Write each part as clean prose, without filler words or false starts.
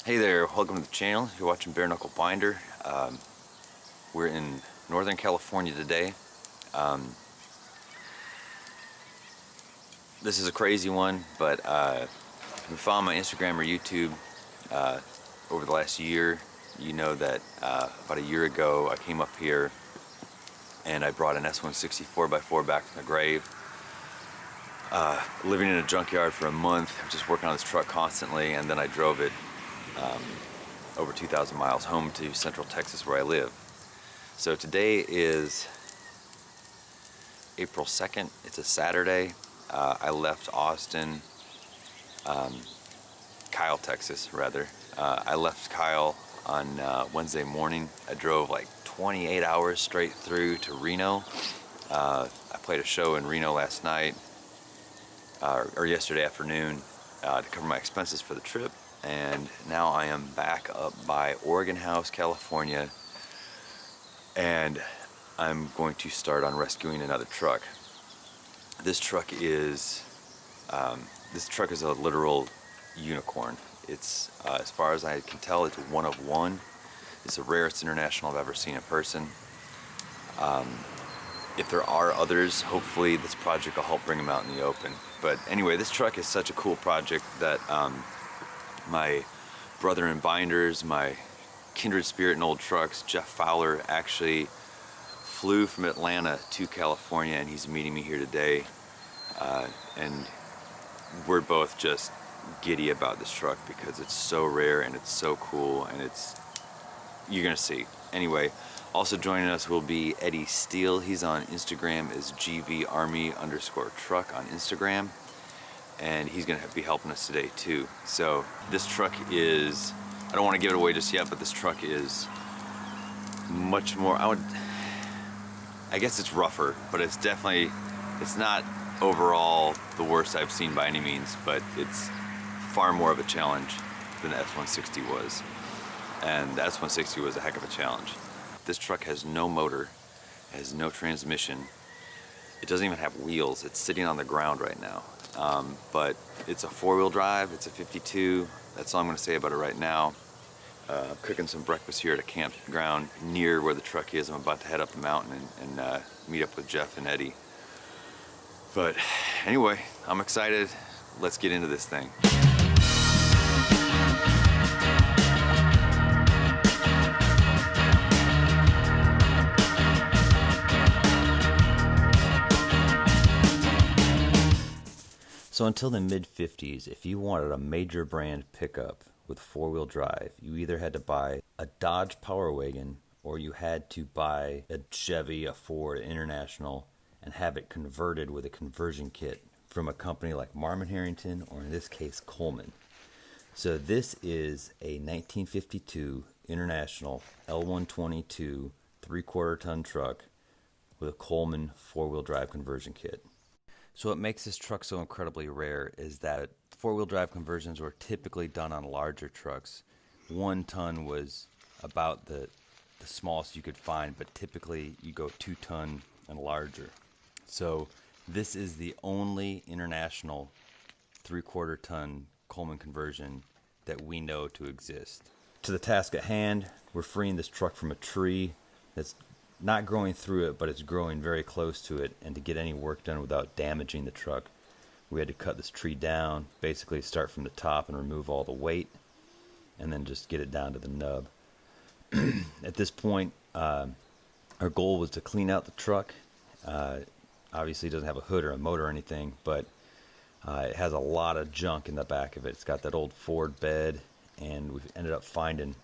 Hey there, welcome to the channel. You're watching Bare Knuckle Binder. We're in Northern California today. This is a crazy one, but if you follow my Instagram or YouTube over the last year, you know that about a year ago I came up here and I brought an S-160 4x4 back from the grave. Living in a junkyard for a month, just working on this truck constantly, and then I drove it over 2,000 miles home to Central Texas where I live. So today is April 2nd. It's a Saturday. I left Austin, Kyle, Texas rather. I left Kyle on Wednesday morning. I drove like 28 hours straight through to Reno. I played a show in Reno last night, or yesterday afternoon, to cover my expenses for the trip. And now I am back up by Oregon House, California, and I'm going to start on rescuing another truck. This truck is a literal unicorn. It's as far as I can tell, it's one of one. It's the rarest international I've ever seen in person. If there are others, hopefully this project will help bring them out in the open. But anyway, this truck is such a cool project that my brother in binders, my kindred spirit in old trucks, Geof Fowler, actually flew from Atlanta to California, and he's meeting me here today. And we're both just giddy about this truck because it's so rare and it's so cool, and you're gonna see. Anyway, also joining us will be Eddie Steele. He's on Instagram as GVArmy_truck on Instagram. And he's gonna be helping us today too. So this truck is, I don't want to give it away just yet, but this truck is much more, I guess it's rougher, but it's not overall the worst I've seen by any means, but it's far more of a challenge than the S-160 was. And the S-160 was a heck of a challenge. This truck has no motor, has no transmission. It doesn't even have wheels. It's sitting on the ground right now. But it's a four-wheel drive, it's a 52. That's all I'm going to say about it right now. I'm cooking some breakfast here at a campground near where the truck is. I'm about to head up the mountain and meet up with Geof and Eddie. But anyway, I'm excited. Let's get into this thing. So until the mid-50s, if you wanted a major brand pickup with four-wheel drive, you either had to buy a Dodge Power Wagon or you had to buy a Chevy, a Ford, an International, and have it converted with a conversion kit from a company like Marmon-Herrington, or in this case, Coleman. So this is a 1952 International L-122 3/4 ton truck with a Coleman four-wheel drive conversion kit. So what makes this truck so incredibly rare is that four-wheel drive conversions were typically done on larger trucks. 1 ton was about the smallest you could find, but typically you go 2 ton and larger. So this is the only international 3/4 ton Coleman conversion that we know to exist. To the task at hand, we're freeing this truck from a tree that's not growing through it, but it's growing very close to it. And to get any work done without damaging the truck, we had to cut this tree down, basically start from the top and remove all the weight, and then just get it down to the nub. At this point, our goal was to clean out the truck. Obviously it doesn't have a hood or a motor or anything, but it has a lot of junk in the back of it. It's got that old Ford bed, and we've ended up finding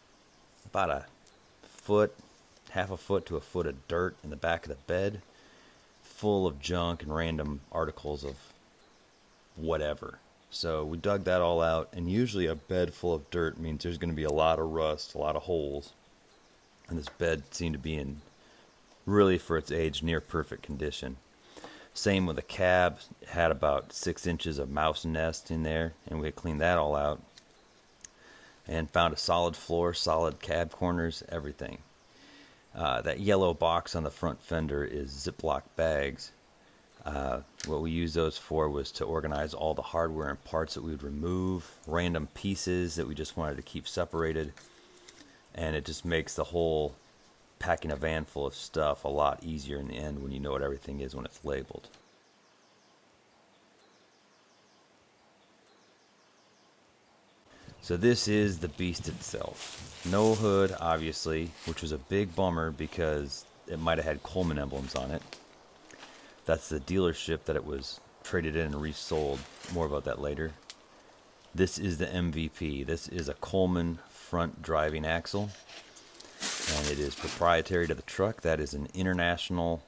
about half a foot to a foot of dirt in the back of the bed, full of junk and random articles of whatever. So we dug that all out, and usually a bed full of dirt means there's going to be a lot of rust, a lot of holes, and this bed seemed to be in, really for its age, near perfect condition. Same with the cab. It had about 6 inches of mouse nest in there, and we had cleaned that all out and found a solid floor, solid cab corners, everything. That yellow box on the front fender is Ziploc bags. What we used those for was to organize all the hardware and parts that we would remove, random pieces that we just wanted to keep separated, and it just makes the whole packing a van full of stuff a lot easier in the end when you know what everything is when it's labeled. So this is the beast itself. No hood, obviously, which was a big bummer because it might have had Coleman emblems on it. That's the dealership that it was traded in and resold. More about that later. This is the MVP. This is a Coleman front driving axle, and it is proprietary to the truck. That is an international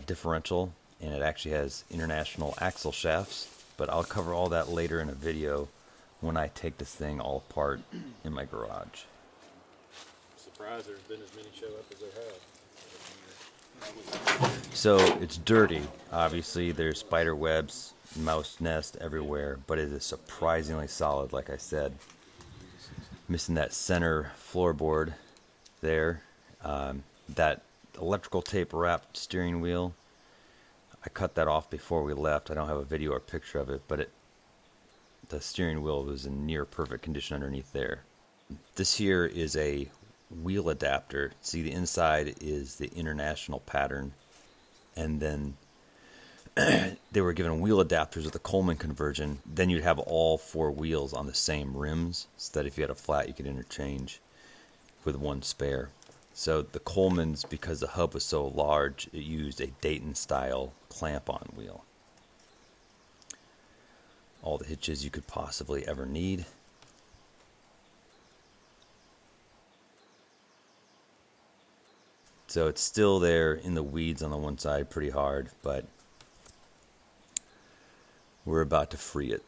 differential, and it actually has international axle shafts, but I'll cover all that later in a video when I take this thing all apart in my garage. I'm surprised there's been as many show up as there have. So it's dirty, obviously. There's spider webs, mouse nest everywhere, but it is surprisingly solid, like I said. Missing that center floorboard there. That electrical tape wrapped steering wheel, I cut that off before we left. I don't have a video or picture of it, but the steering wheel was in near perfect condition underneath there. This here is a wheel adapter. See, the inside is the international pattern, and then they were given wheel adapters with the Coleman conversion. Then you'd have all four wheels on the same rims, so that if you had a flat, you could interchange with one spare. So the Colemans, because the hub was so large, it used a Dayton-style clamp-on wheel. All the hitches you could possibly ever need. So it's still there in the weeds on the one side pretty hard, but we're about to free it.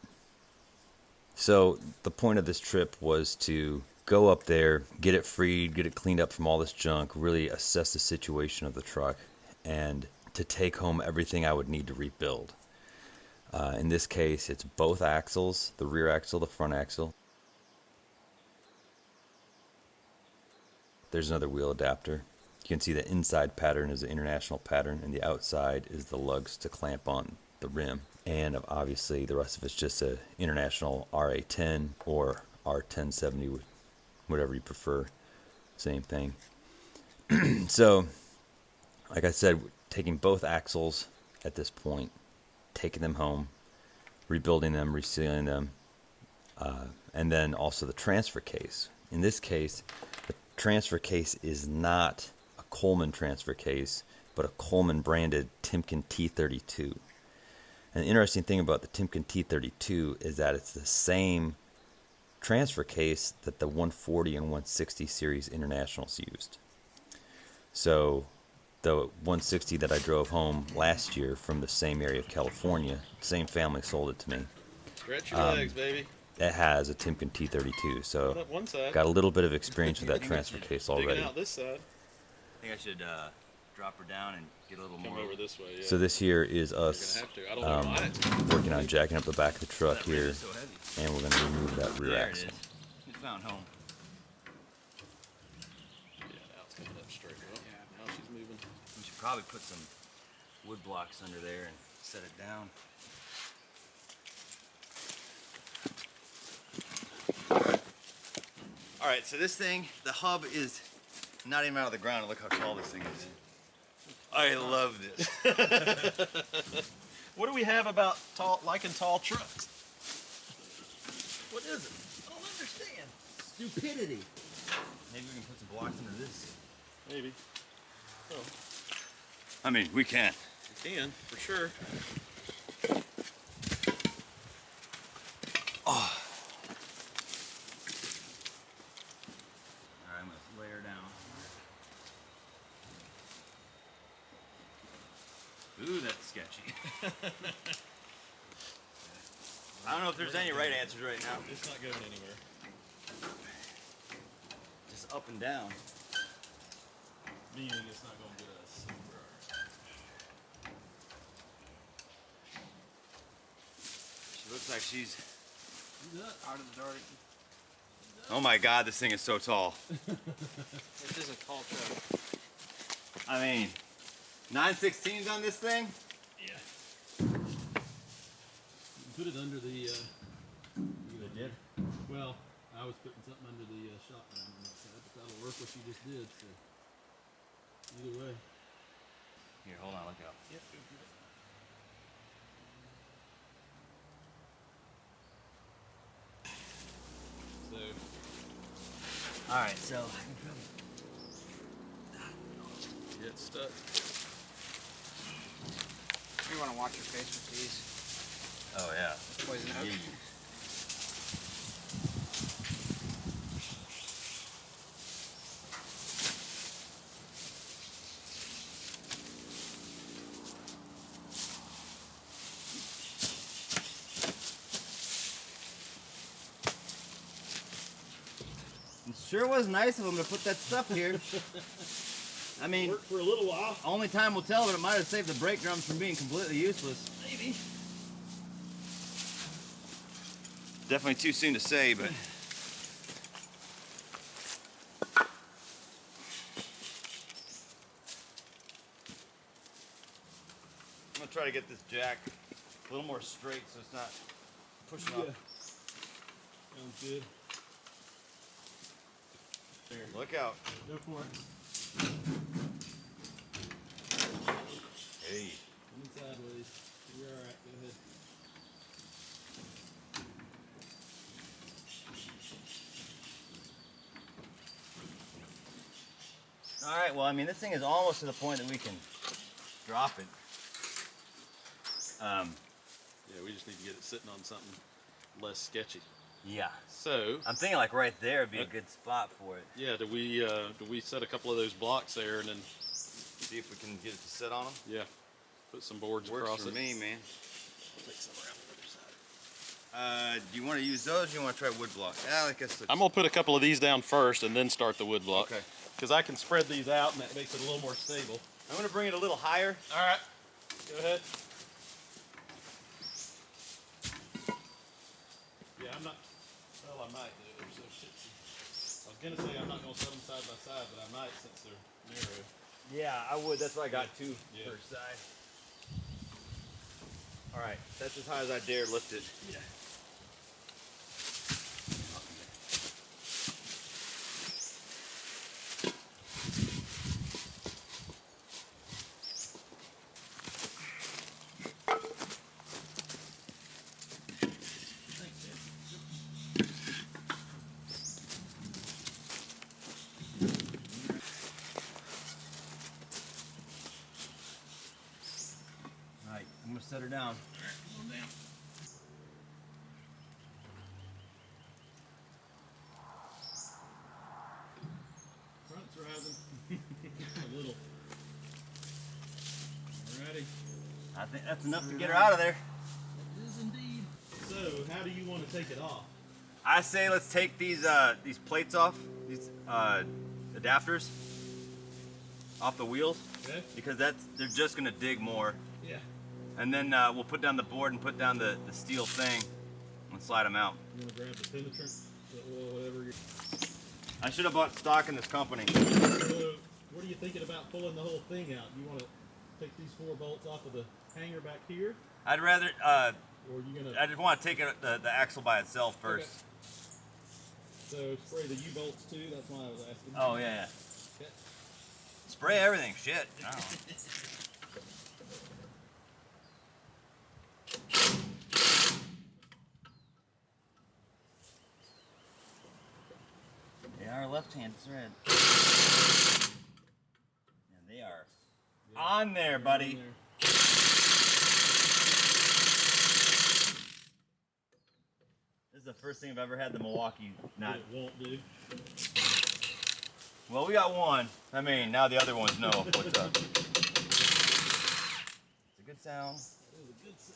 So the point of this trip was to go up there, get it freed, get it cleaned up from all this junk, really assess the situation of the truck, and to take home everything I would need to rebuild. In this case, it's both axles, the rear axle, the front axle. There's another wheel adapter. You can see the inside pattern is the international pattern, and the outside is the lugs to clamp on the rim. And obviously the rest of it's just a international RA10 or R1070, whatever you prefer, same thing. So, like I said, taking both axles at this point, taking them home, rebuilding them, resealing them, and then also the transfer case. In this case, the transfer case is not a Coleman transfer case, but a Coleman branded Timken T32. And the interesting thing about the Timken T32 is that it's the same transfer case that the 140 and 160 series internationals used. So the 160 that I drove home last year from the same area of California, same family sold it to me. Stretch your legs, baby. It has a Timken T32, so Put up one side. got a little bit of experience with that transfer case already. Digging out this side. I think I should drop her down and get a little Come more. over this way, yeah. So this here is us You're gonna have to. I don't know why. working on jacking up the back of the truck That rim here, is so heavy. and we're going to remove that rear There it axle. is. It found home. Yeah, now it's coming up straight. Well, now she's moving. We should probably put some wood blocks under there and set it down. All right, so this thing, the hub is not even out of the ground. Look how tall this thing is. I love this. What do we have about liking tall trucks? What is it? I don't understand. Stupidity. Maybe we can put some blocks under this. Maybe. Oh, I mean, we can. we can, for sure. All right, I'm gonna lay her down. Ooh, that's sketchy. I don't know if there's any right answers right now. It's not going anywhere. Just up and down. Meaning it's not going to get us somewhere. She looks like she's. Out of the dark. Oh my God, this thing is so tall. This is a tall truck. I mean, 9/16s on this thing? Yeah. put it under the. did? Well, I was putting something under the shotgun on that side, but that'll work what you just did. So either way. Here, hold on, look out. Yep. Go for it. So. All right, so Get stuck. You want to watch your face with these. oh yeah. Poison oak. It sure was nice of them to put that stuff here. I mean, Worked for a little while. only time will tell, but it might have saved the brake drums from being completely useless. Maybe. Definitely too soon to say, but I'm gonna try to get this jack a little more straight so it's not pushing Yeah. up. Sounds good. There. Look out. Go for it. Hey. Coming sideways. You're all right. Go ahead. All right, well, I mean, this thing is almost to the point that we can drop it. Yeah, we just need to get it sitting on something less sketchy. Yeah. So, I'm thinking like right there would be a good spot for it. yeah, do we set a couple of those blocks there and then, See if we can get it to sit on them. yeah, put some boards Works across for it. me, man. I'll take some around the other side. Do you want to use those or do you want to try wood block? I guess it's... I'm gonna put a couple of these down first and then start the wood block. Okay. Because I can spread these out and that makes it a little more stable. I'm going to bring it a little higher. All right, go ahead. Yeah, I'm not. Well, I might do. They're so shitsy. I was gonna say I'm not gonna set them side by side, but I might since they're narrow. Yeah, I would. That's why I got two Yeah. per side. All right, that's as high as I dare lift it. Yeah. All right, I'm going to set her down. Come on down. Front's rising. A little. Alrighty. I think that's enough to get her out of there. It is indeed. So, how do you want to take it off? I say let's take these plates off, these adapters off the wheels, Okay. because they're just going to dig more. Yeah. And then we'll put down the board and put down the steel thing and slide them out. You want to grab the penetrant? Whatever you're... I should have bought stock in this company. So, what are you thinking about pulling the whole thing out? You want to take these 4 bolts off of the hanger back here? I'd rather, Or are you going to... I just want to take the axle by itself first. Okay. So, spray the U-bolts too? That's why I was asking. Oh, yeah. Okay. Spray everything, shit. I don't know. They are left-handed thread. And they are on there, buddy. In there. This is the first thing I've ever had the Milwaukee not. It won't do. Well, we got one. I mean, now the other ones know what's up. It's a good sound. It was a good set.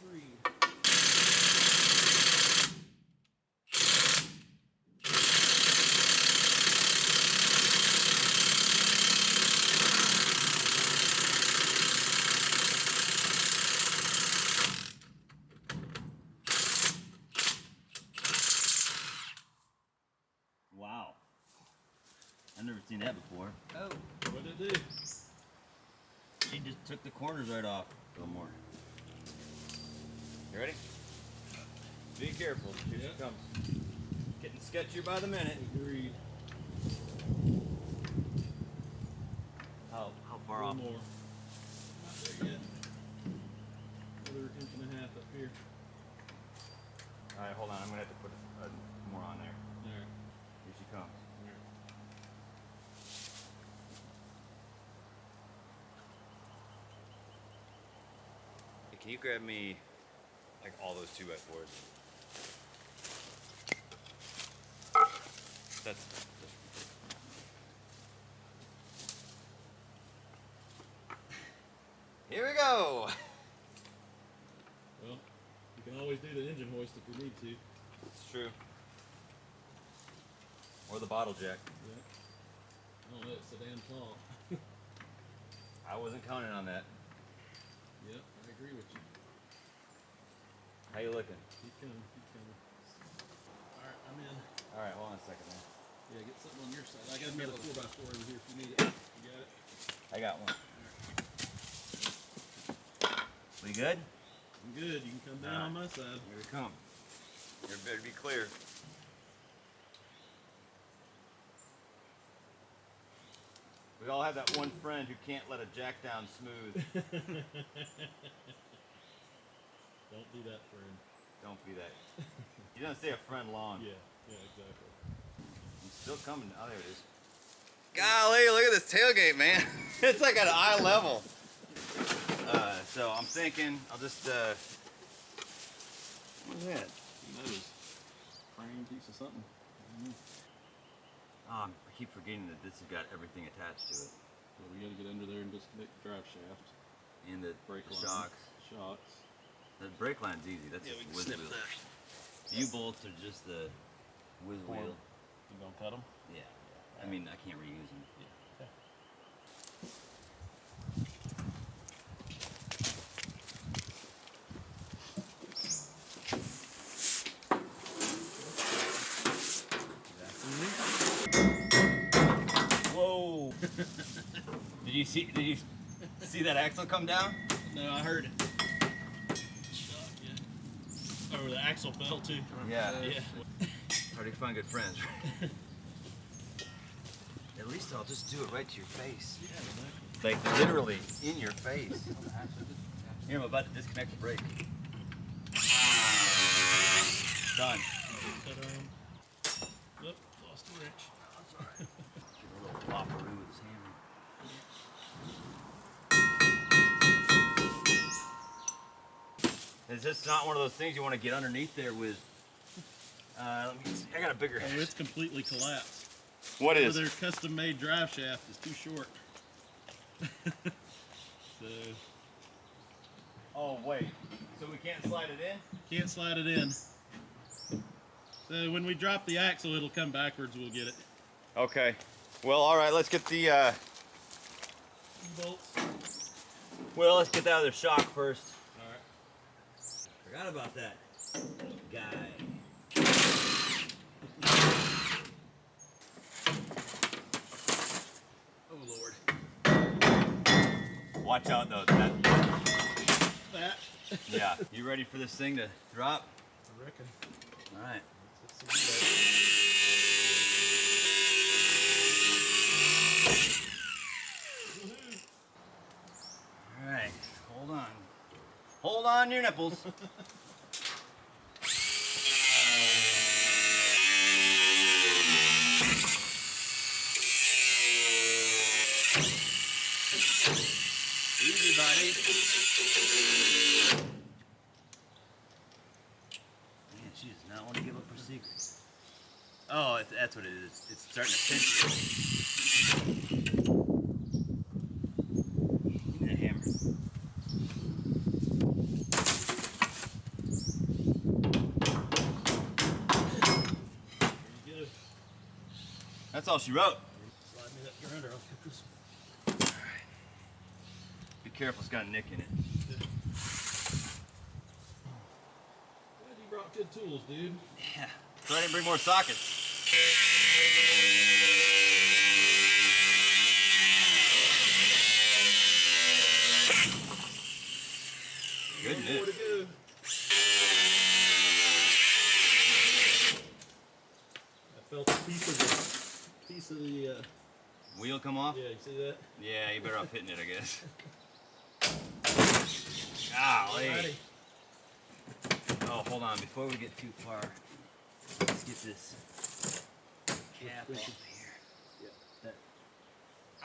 Good breed. Wow. I've never seen that before. Oh, What did it do? She just took the corners right off. A little more. You ready? Be careful. Here she comes. Getting sketchier by the minute. Agreed. How far One off? more. Not there yet. Another inch and a half up here. All right, hold on. I'm gonna have to put more on there. All right. Here she comes. Hey, can you grab me like all those 2x4s? That's Here we go. Well, you can always do the engine hoist if you need to. It's true. Or the bottle jack. Yeah. Oh, it's so damn tall. I wasn't counting on that. Yep, I agree with you. How you looking? Keep coming, keep coming. Alright, I'm in. All right, hold on a second, man. Yeah, get something on your side. I got another 4x4 over here if you need it. You got it? I got one. We good? I'm good. You can come down on my side. Here we come. You better be clear. We all have that one friend who can't let a jack down smooth. Don't be that friend. Don't be that. You don't stay a friend long. Yeah, exactly. I'm still coming. Oh, there it is. Golly, look at this tailgate, man. It's like at eye level. So I'm thinking I'll just, what is that? Who knows? Frame piece of something. I keep forgetting that this has got everything attached to it. So we gotta get under there and disconnect the drive shaft. And the Brake line. shocks. Shocks. The brake line's easy. That's Yeah, just we can whiz snip wheel. that. The U-bolts are just the whiz wheel. You gonna cut them? Yeah. I mean, I can't reuse them. Yeah. Okay. Whoa! Did you see that axle come down? No, I heard it. Yeah. Oh, the axle fell too. Yeah. Yeah. Hard to find good friends, right? At least I'll just do it right to your face. Yeah, exactly. Like literally in your face. Here, I'm about to disconnect the brake. Done. Cut on. Oop, lost a wrench. Give her a little flopperoo with his hammer. Is this not one of those things you want to get underneath there with? Let me see. I got a bigger Oh, it's completely collapsed. What is? Their custom-made drive shaft is too short. So Oh wait. So we can't slide it in? can't slide it in. So when we drop the axle, it'll come backwards. We'll get it. Okay. Well, all right. Let's get the. Bolts. Well, let's get that other shock first. All right. Forgot about that guy. Oh Lord. Watch out though. That. Yeah. You ready for this thing to drop? I reckon. All right. Let's see All right. Hold on. Hold on to your nipples. Easy, buddy. Man, she does not want to give up her secrets. Oh, that's what it is. It's starting to pinch her. Give me the hammer. There you go. That's all she wrote. Slide me that grinder. I'll cut this. Be careful, it's got a nick in it. Glad you brought good tools, dude. Yeah. So I didn't bring more sockets. Good One more to news. go. piece of the, Wheel come off? yeah, you see that? Yeah, you better off hitting it, I guess. Golly. Alrighty. Oh, hold on. Before we get too far, let's get this cap off of here. Yeah.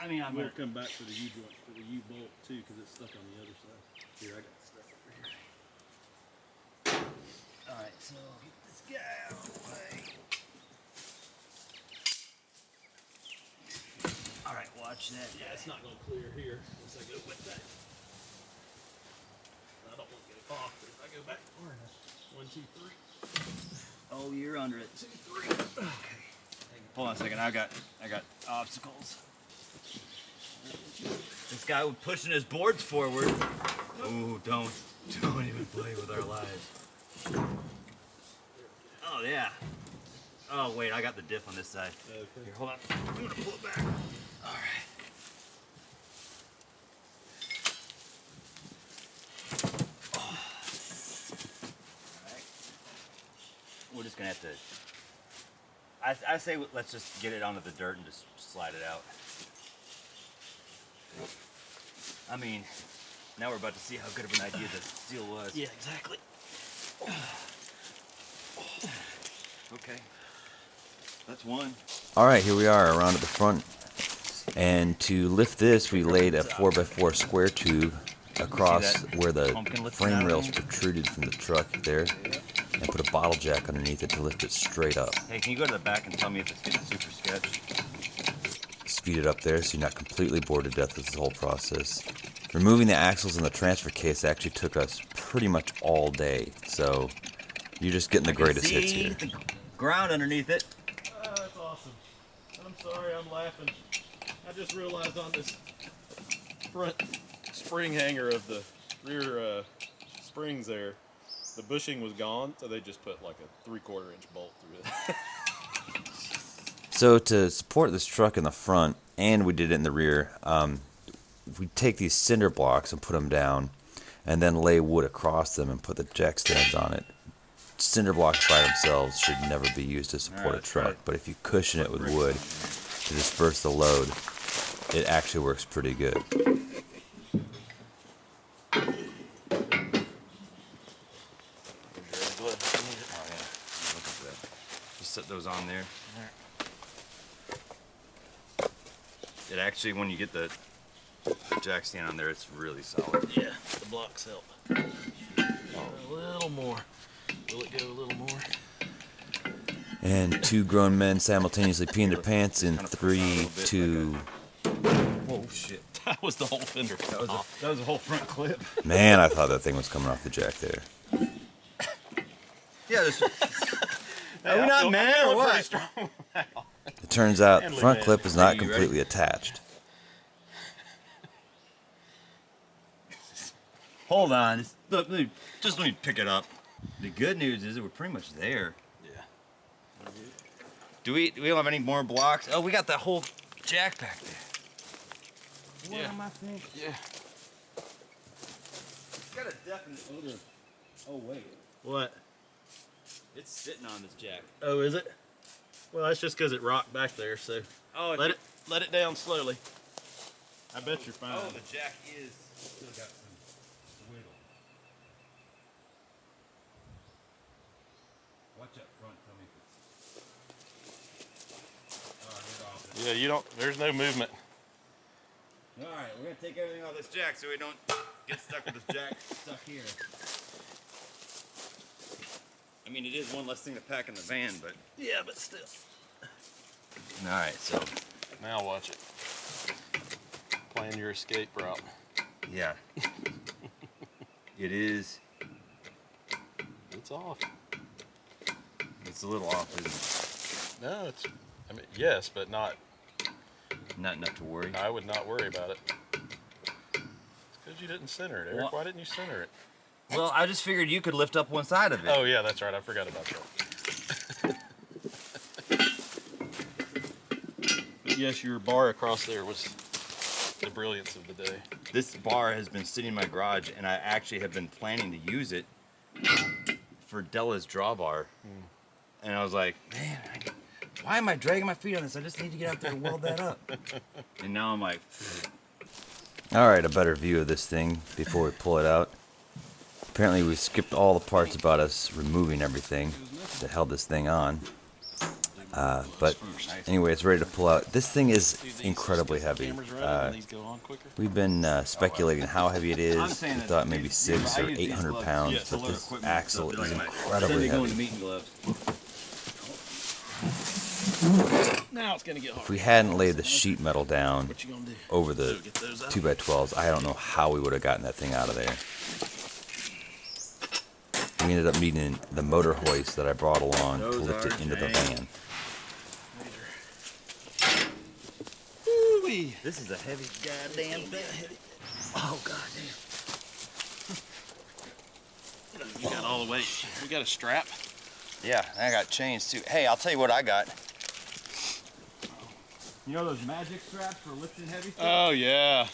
I mean, I'm We'll gonna... come back to the U joint, to the U bolt too, because it's stuck on the other side. Here, I got stuff over here. Alright, so get this guy out of the way. Alright, watch that. Yeah, it's not going to clear here once I go with that. I don't want to get off, but if I go back far enough. 1, 2, 3. Oh, you're under it. 2, 3. Okay. Hold on a second. I got obstacles. This guy was pushing his boards forward. Ooh, don't even play with our lives. Oh yeah. Oh wait, I got the diff on this side. Okay. Here, hold on. I'm gonna pull it back. All right. We're just gonna have to. I say let's just get it onto the dirt and just slide it out. I mean, now we're about to see how good of an idea the Steele was. Yeah, exactly. Okay. That's one. All right, here we are around at the front. And to lift this, we laid a 4x4 square tube across where the frame rails protruded from the truck there, and put a bottle jack underneath it to lift it straight up. Hey, can you go to the back and tell me if it's getting super sketch? Speed it up there so you're not completely bored to death with this whole process. Removing the axles and the transfer case actually took us pretty much all day, so you're just getting the greatest hits here. The ground underneath it. That's awesome. I'm sorry, I'm laughing. I just realized on this front spring hanger of the rear springs there, the bushing was gone, so they just put like a 3/4 inch bolt through it. So to support this truck in the front, and we did it in the rear, we take these cinder blocks and put them down, and then lay wood across them and put the jack stands on it. Cinder blocks by themselves should never be used to support a truck, but if you cushion it with wood to disperse the load, it actually works pretty good. Just set those on there. It actually, when you get the jack stand on there, it's really solid. Yeah, the blocks help. A little more. Will it go a little more? And two grown men simultaneously peeing their pants in 3, 2. Whoa, shit. That was the whole fender. That was a whole front clip. Man, I thought that thing was coming off the jack there. Yeah, this. Are we not men or what? It turns out the Handling front man. clip is not You ready? completely attached. Hold on. Let me pick it up. The good news is that we're pretty much there. Yeah. Do we don't have any more blocks? Oh, we got that whole jack back there. What Yeah. am I thinking? Yeah. It's got a definite odor. Oh wait, What? it's sitting on this jack. Oh, is it? Well, that's just because it rocked back there, so Oh, let it down slowly. I bet you're fine. Oh, the jack is still got some wiggle. Watch up front. Tell me if it's. Yeah, you don't. There's no movement. All right, we're gonna take everything off this jack so we don't get stuck with this jack stuck here. I mean, it is one less thing to pack in the van, but. Yeah, but still. All right, so. Now watch it. Plan your escape route. Yeah. It is. It's off. It's a little off, isn't No, it's. I mean, yes, but not. it? Not enough to worry. I would not worry about it. It's because you didn't center it, Eric. Well- Why didn't you center it? Well, I just figured you could lift up one side of it. Oh yeah, that's right. I forgot about that. But yes, your bar across there was the brilliance of the day. This bar has been sitting in my garage, and I actually have been planning to use it for Della's drawbar. And I was like, man, why am I dragging my feet on this? I just need to get out there and weld that up. And now I'm like, Alright, a better view of this thing before we pull it out. Apparently we skipped all the parts about us removing everything that held this thing on. But anyway, it's ready to pull out. This thing is incredibly heavy. We've been speculating how heavy it is. We thought maybe 600 or 800 pounds, but this axle is incredibly heavy. Now it's gonna get hard. If we hadn't laid the sheet metal down over the 2x12s, I don't know how we would have gotten that thing out of there. We ended up needing the motor hoist that I brought along to lift it into the van. Woo-wee. this is a heavy goddamn thing. Oh god damn. You got all the weight. We got a strap. Yeah, I got chains too. Hey, I'll tell you what I got. You know those magic straps for lifting heavy stuff? Oh yeah.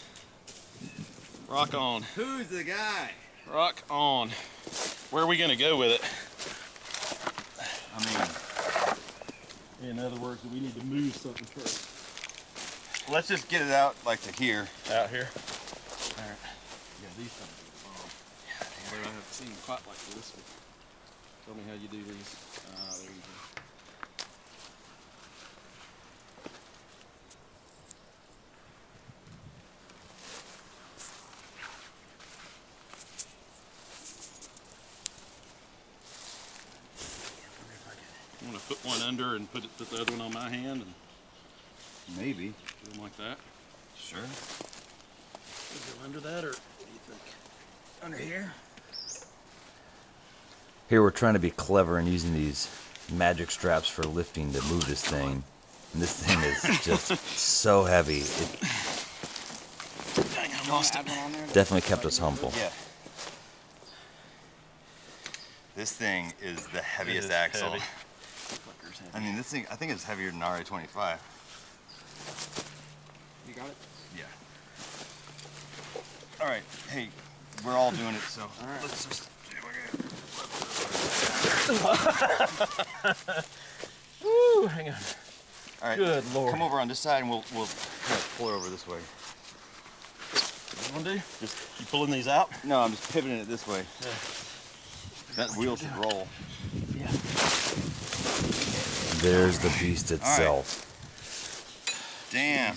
Rock on. Who's the guy? Rock on. Where are we gonna go with it? I mean, In other words, we need to move something first. let's just get it out like to here. Out here. All right. Yeah, these things are bomb. I haven't seen them quite like this. But tell me how you do these. There you go. I'm gonna put one under and put the other one on my hand and Maybe. do them like that. Sure. Go under that, or what do you think? Under here? Here we're trying to be clever and using these magic straps for lifting to move this thing. And this thing is just so heavy. It Dang, I lost it. definitely kept us humble. Yeah. This thing is the heaviest is axle. heavy. I mean, this thing, I think it's heavier than RA25. You got it? Yeah. All right, hey, we're all doing it, so let's just. Woo, hang on. All right, Good Lord. come over on this side and we'll kind of pull it over this way. What you wanna do? Just you pulling these out? No, I'm just pivoting it this way. Yeah. That wheel should roll. Yeah. There's the beast itself. Damn.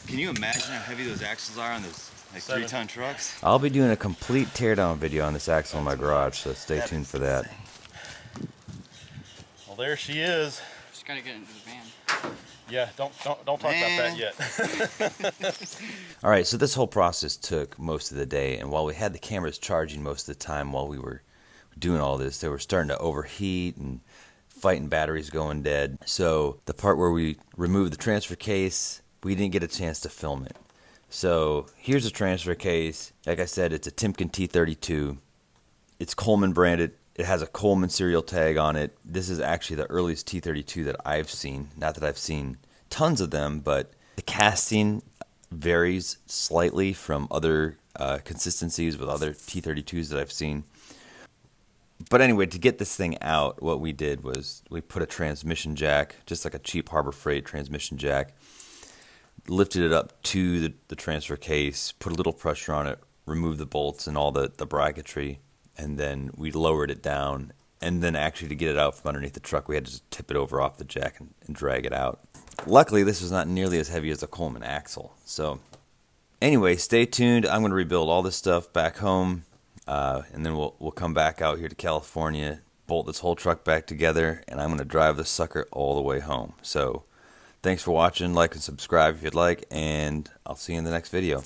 Can you imagine how heavy those axles are on those like 3-ton trucks? I'll be doing a complete teardown video on this axle in my garage, so stay tuned for that. Well, there she is. Just gotta get into the van. Yeah, don't talk about that yet. All right, so this whole process took most of the day, and while we had the cameras charging most of the time while we were doing all this, they were starting to overheat and fighting batteries going dead. So the part where we removed the transfer case, we didn't get a chance to film it. So here's a transfer case. Like I said, it's a Timken T32. It's Coleman branded. It has a Coleman serial tag on it. This is actually the earliest T32 that I've seen. Not that I've seen tons of them, but the casting varies slightly from other consistencies with other T32s that I've seen. But anyway, to get this thing out, what we did was we put a transmission jack, just like a cheap Harbor Freight transmission jack, lifted it up to the transfer case, put a little pressure on it, removed the bolts and all the bracketry, and then we lowered it down. And then actually to get it out from underneath the truck, we had to just tip it over off the jack and drag it out. Luckily, this was not nearly as heavy as a Coleman axle. So anyway, stay tuned. I'm going to rebuild all this stuff back home. And then we'll come back out here to California, bolt this whole truck back together, and I'm going to drive this sucker all the way home. So thanks for watching. Like and subscribe if you'd like, and I'll see you in the next video.